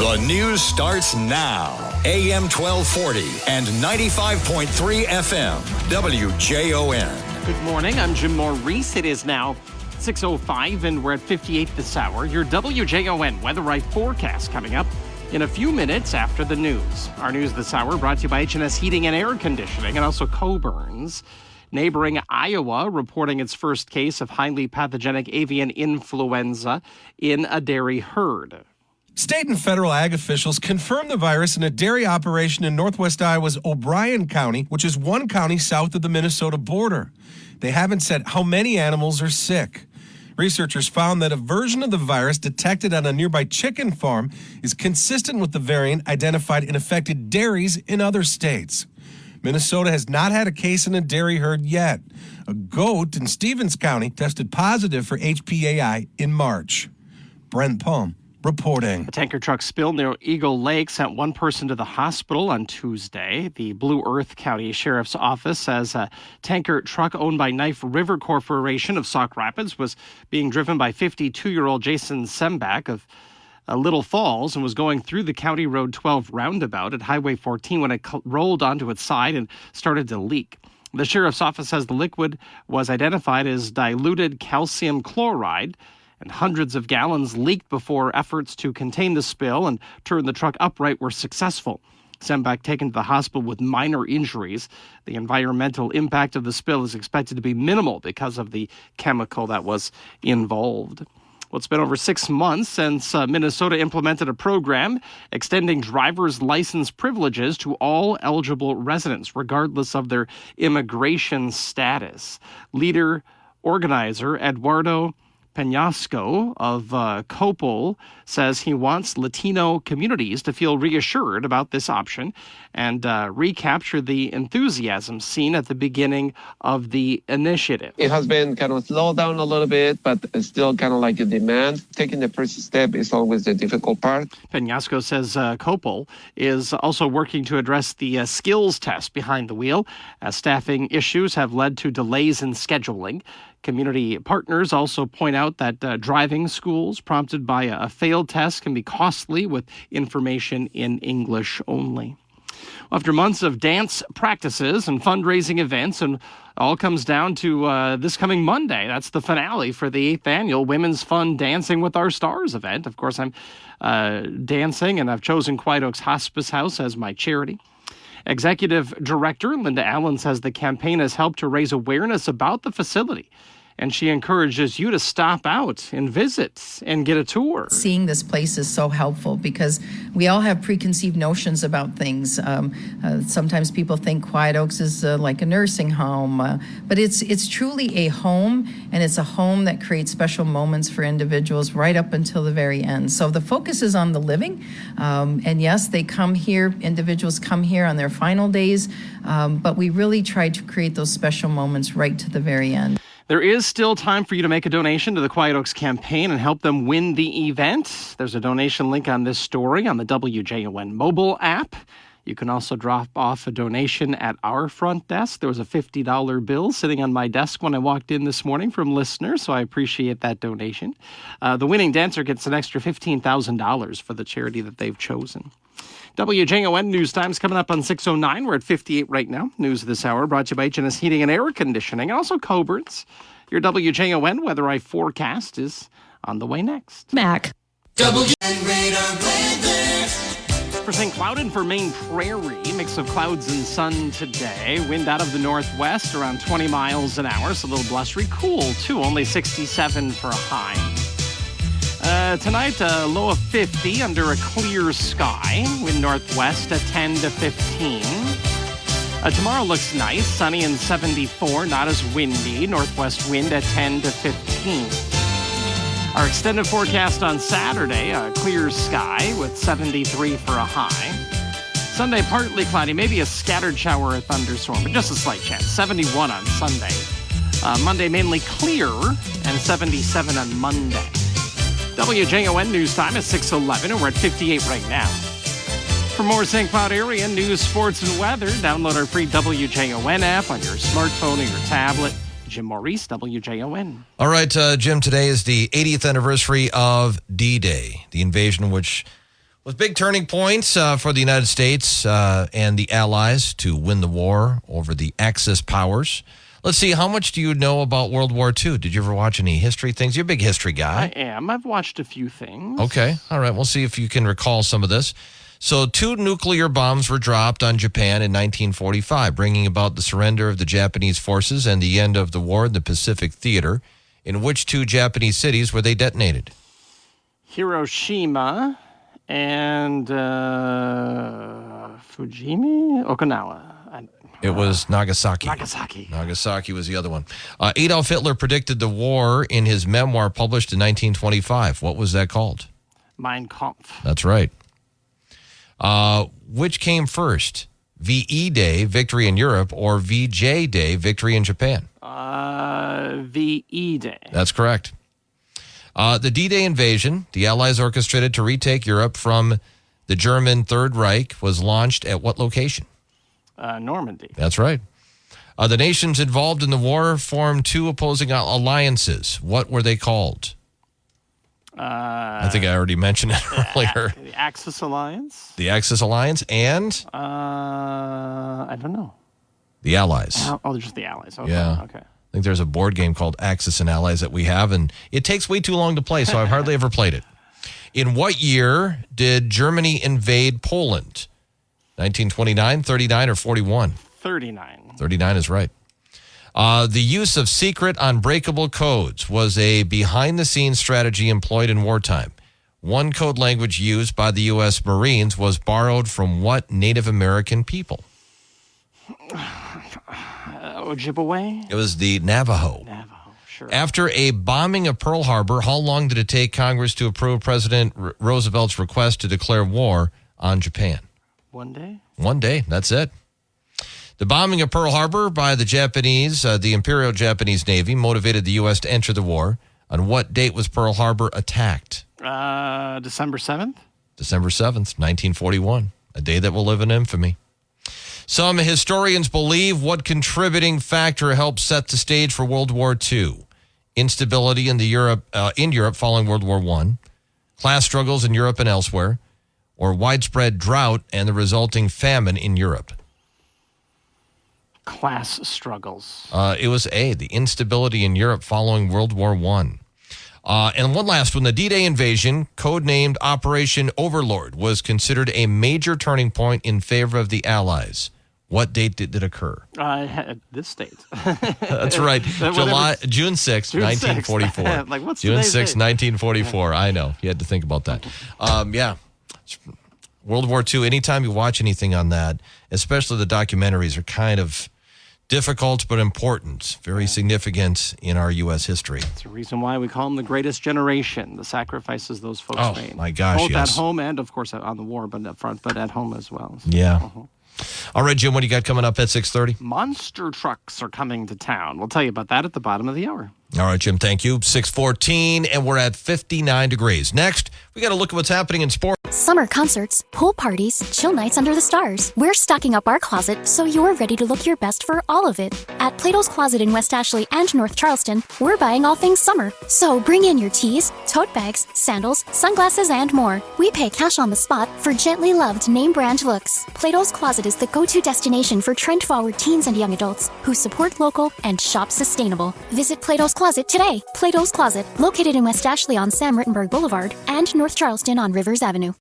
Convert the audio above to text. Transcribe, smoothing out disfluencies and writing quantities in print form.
The news starts now. AM 1240 and 95.3 FM. WJON. Good morning. I'm Jim Maurice. It is now 6:05 and we're at 58 this hour. Your WJON Weather Right forecast coming up in a few minutes after the news. Our news this hour brought to you by H&S Heating and Air Conditioning and also Coburn's. Neighboring Iowa reporting its first case of highly pathogenic avian influenza in a dairy herd. State and federal ag officials confirmed the virus in a dairy operation in northwest Iowa's O'Brien County, which is one county south of the Minnesota border. They haven't said how many animals are sick. Researchers found that a version of the virus detected on a nearby chicken farm is consistent with the variant identified in affected dairies in other states. Minnesota has not had a case in a dairy herd yet. A goat in Stevens County tested positive for HPAI in March. Brent Palm reporting. A tanker truck spill near Eagle Lake sent one person to the hospital on Tuesday. The Blue Earth County Sheriff's Office says a tanker truck owned by Knife River Corporation of Sauk Rapids was being driven by 52-year-old Jason Sembach of Little Falls and was going through the County Road 12 roundabout at Highway 14 when it rolled onto its side and started to leak. The Sheriff's Office says the liquid was identified as diluted calcium chloride, and hundreds of gallons leaked before efforts to contain the spill and turn the truck upright were successful. Sembach taken to the hospital with minor injuries. The environmental impact of the spill is expected to be minimal because of the chemical that was involved. Well, it's been over 6 months since Minnesota implemented a program extending driver's license privileges to all eligible residents, regardless of their immigration status. Leader organizer Eduardo Penasco of Copel says he wants Latino communities to feel reassured about this option and recapture the enthusiasm seen at the beginning of the initiative. It has been kind of slowed down a little bit, but it's still kind of like a demand. Taking the first step is always the difficult part. Penasco says Copel is also working to address the skills test behind the wheel, as staffing issues have led to delays in scheduling. Community partners also point out that driving schools prompted by a failed test can be costly with information in English only. After months of dance practices and fundraising events, and all comes down to this coming Monday. That's the finale for the 8th annual Women's Fun Dancing with Our Stars event. Of course, I'm dancing, and I've chosen Quiet Oaks Hospice House as my charity. Executive Director Linda Allen says the campaign has helped to raise awareness about the facility, and she encourages you to stop out and visit and get a tour. Seeing this place is so helpful because we all have preconceived notions about things. Sometimes people think Quiet Oaks is like a nursing home, but it's truly a home, and it's a home that creates special moments for individuals right up until the very end. So the focus is on the living, and yes, they come here, individuals come here on their final days, but we really try to create those special moments right to the very end. There is still time for you to make a donation to the Quiet Oaks campaign and help them win the event. There's a donation link on this story on the WJON mobile app. You can also drop off a donation at our front desk. There was a $50 bill sitting on my desk when I walked in this morning from listeners, so I appreciate that donation. The winning dancer gets an extra $15,000 for the charity that they've chosen. WJON News Time's coming up on 6:09. We're at 58 right now. News this hour brought to you by H&S Heating and Air Conditioning and also Coburn's. Your WJON Weather Eye forecast is on the way next. Mac. Percent clouded for Maine Prairie. Mix of clouds and sun today. Wind out of the northwest around 20 miles an hour. So a little blustery. Cool, too. Only 67 for a high. Tonight, a low of 50 under a clear sky. Wind northwest at 10 to 15. Tomorrow looks nice. Sunny and 74. Not as windy. Northwest wind at 10 to 15. Our extended forecast on Saturday, a clear sky with 73 for a high. Sunday, partly cloudy, maybe a scattered shower or thunderstorm, but just a slight chance. 71 on Sunday. Monday, mainly clear, and 77 on Monday. WJON News Time is 6:11, and we're at 58 right now. For more St. Cloud area news, sports, and weather, download our free WJON app on your smartphone or your tablet. Jim Maurice, WJON. All right, Jim, today is the 80th anniversary of D-Day, the invasion which With big turning points for the United States and the Allies to win the war over the Axis powers. Let's see, how much do you know about World War II? Did you ever watch any history things? You're a big history guy. I am. I've watched a few things. Okay. All right. We'll see if you can recall some of this. So 2 nuclear bombs were dropped on Japan in 1945, bringing about the surrender of the Japanese forces and the end of the war in the Pacific Theater. In which 2 Japanese cities were they detonated? Hiroshima and Fujimi? Okinawa. It was Nagasaki. Nagasaki was the other one. Adolf Hitler predicted the war in his memoir published in 1925. What was that called? Mein Kampf. That's right. Which came first? VE Day, victory in Europe, or VJ Day, victory in Japan? VE Day. That's correct. The D-Day invasion, the Allies orchestrated to retake Europe from the German Third Reich, was launched at what location? Normandy. That's right. The nations involved in the war formed 2 opposing alliances. What were they called? I think I already mentioned it earlier. The Axis Alliance. The Axis Alliance and? I don't know. The Allies. Oh, just the Allies. Okay. Yeah. Okay. I think there's a board game called Axis and Allies that we have, and it takes way too long to play, so I've hardly ever played it. In what year did Germany invade Poland? 1929, 39, or 41? 39. 39 is right. The use of secret unbreakable codes was a behind-the-scenes strategy employed in wartime. One code language used by the U.S. Marines was borrowed from what Native American people? Ojibwe? It was the Navajo. Sure. After a bombing of Pearl Harbor, how long did it take Congress to approve President Roosevelt's request to declare war on Japan? 1 day? 1 day. That's it. The bombing of Pearl Harbor by the Japanese, the Imperial Japanese Navy, motivated the U.S. to enter the war. On what date was Pearl Harbor attacked? December 7th? December 7th, 1941. A day that will live in infamy. Some historians believe what contributing factor helped set the stage for World War II? Instability in Europe following World War I, class struggles in Europe and elsewhere, or widespread drought and the resulting famine in Europe? Class struggles. It was A, the instability in Europe following World War I. And one last one, the D-Day invasion, codenamed Operation Overlord, was considered a major turning point in favor of the Allies. What date did it occur? This date. That's right. June 6, 1944. Like, what's June today's 6, date? 1944. I know. You had to think about that. Yeah. World War II, anytime you watch anything on that, especially the documentaries, are kind of difficult but important, very significant in our U.S. history. It's a reason why we call them the greatest generation, the sacrifices those folks made. Oh, my gosh, Both yes. at home and, of course, on the war, but up front, but at home as well. So, Yeah. All right, Jim, what do you got coming up at 6:30? Monster trucks are coming to town. We'll tell you about that at the bottom of the hour. All right, Jim, thank you. 6:14, and we're at 59 degrees. Next, we got to look at what's happening in sports. Summer concerts, pool parties, chill nights under the stars. We're stocking up our closet so you're ready to look your best for all of it. At Plato's Closet in West Ashley and North Charleston, we're buying all things summer. So bring in your tees, tote bags, sandals, sunglasses, and more. We pay cash on the spot for gently loved name brand looks. Plato's Closet is the go-to destination for trend-forward teens and young adults who support local and shop sustainable. Visit Plato's Closet today. Plato's Closet, located in West Ashley on Sam Rittenberg Boulevard and North Charleston on Rivers Avenue.